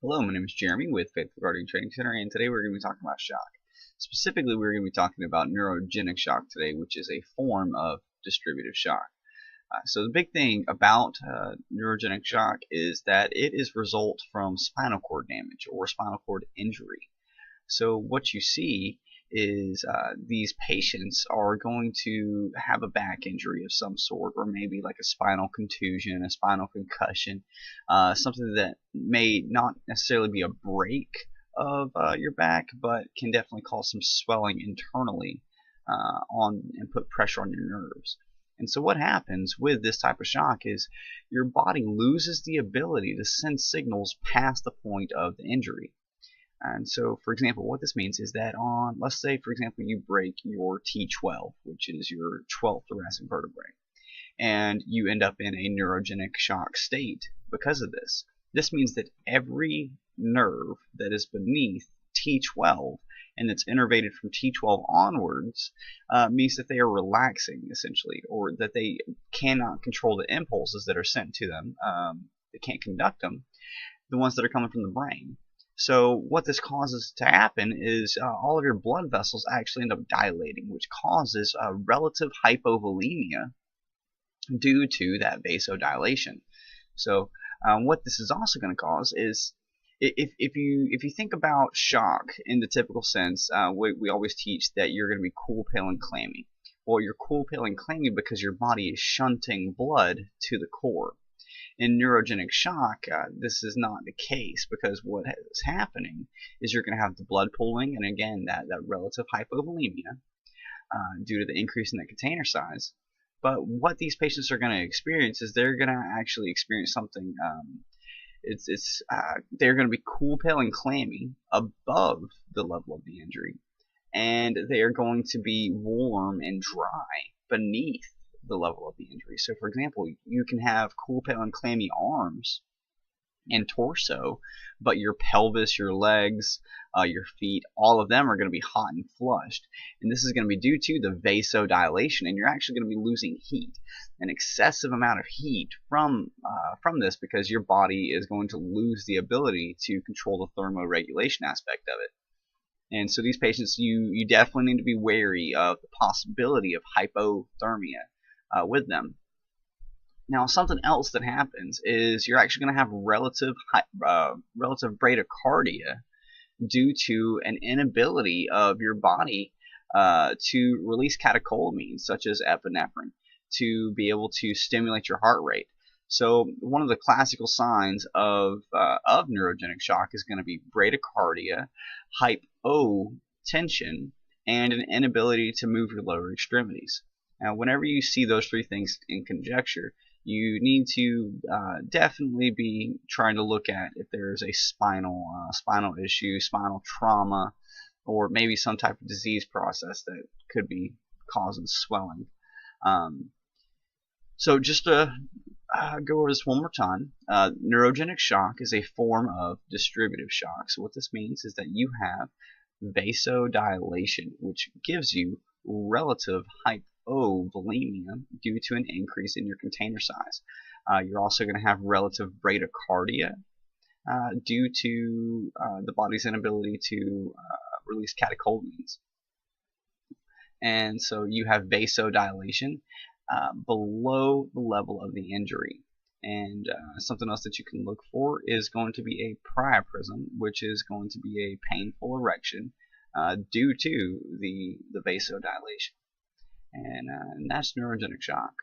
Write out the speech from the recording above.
Hello, my name is Jeremy with Faithful Guardian Training Center, and today we're going to be talking about shock. Specifically, we're going to be talking about neurogenic shock today, which is a form of distributive shock. So the big thing about neurogenic shock is that it is result from spinal cord damage or spinal cord injury. So what you see is these patients are going to have a back injury of some sort, or maybe like a spinal contusion, a spinal concussion, something that may not necessarily be a break of your back, but can definitely cause some swelling internally and put pressure on your nerves. And so what happens with this type of shock is your body loses the ability to send signals past the point of the injury. And so, for example, what this means is that let's say, for example, you break your T12, which is your 12th thoracic vertebrae, and you end up in a neurogenic shock state because of this. This means that every nerve that is beneath T12 and that's innervated from T12 onwards means that they are relaxing, essentially, or that they cannot control the impulses that are sent to them. They can't conduct them, the ones that are coming from the brain. So what this causes to happen is all of your blood vessels actually end up dilating, which causes relative hypovolemia due to that vasodilation. So what this is also going to cause is, if you think about shock in the typical sense, we always teach that you're going to be cool, pale, and clammy. Well, you're cool, pale, and clammy because your body is shunting blood to the core. In neurogenic shock, this is not the case, because what is happening is you're going to have the blood pooling, and again, that relative hypovolemia due to the increase in the container size. But what these patients are going to experience is they're going to actually experience something. They're going to be cool, pale, and clammy above the level of the injury, and they are going to be warm and dry beneath the level of the injury. So, for example, you can have cool, pale, and clammy arms and torso, but your pelvis, your legs, your feet, all of them are going to be hot and flushed. And this is going to be due to the vasodilation, and you're actually going to be losing heat, an excessive amount of heat from this, because your body is going to lose the ability to control the thermoregulation aspect of it. And so these patients, you definitely need to be wary of the possibility of hypothermia with them. Now, something else that happens is you're actually going to have relative bradycardia due to an inability of your body to release catecholamines, such as epinephrine, to be able to stimulate your heart rate. So one of the classical signs of neurogenic shock is going to be bradycardia, hypotension, and an inability to move your lower extremities. Now, whenever you see those three things in conjecture, you need to definitely be trying to look at if there's a spinal issue, spinal trauma, or maybe some type of disease process that could be causing swelling. So just to go over this one more time, neurogenic shock is a form of distributive shock. So what this means is that you have vasodilation, which gives you relative hypovolemia due to an increase in your container size. You're also going to have relative bradycardia due to the body's inability to release catecholamines. And so you have vasodilation below the level of the injury. And something else that you can look for is going to be a priapism, which is going to be a painful erection due to the vasodilation. And that's neurogenic shock.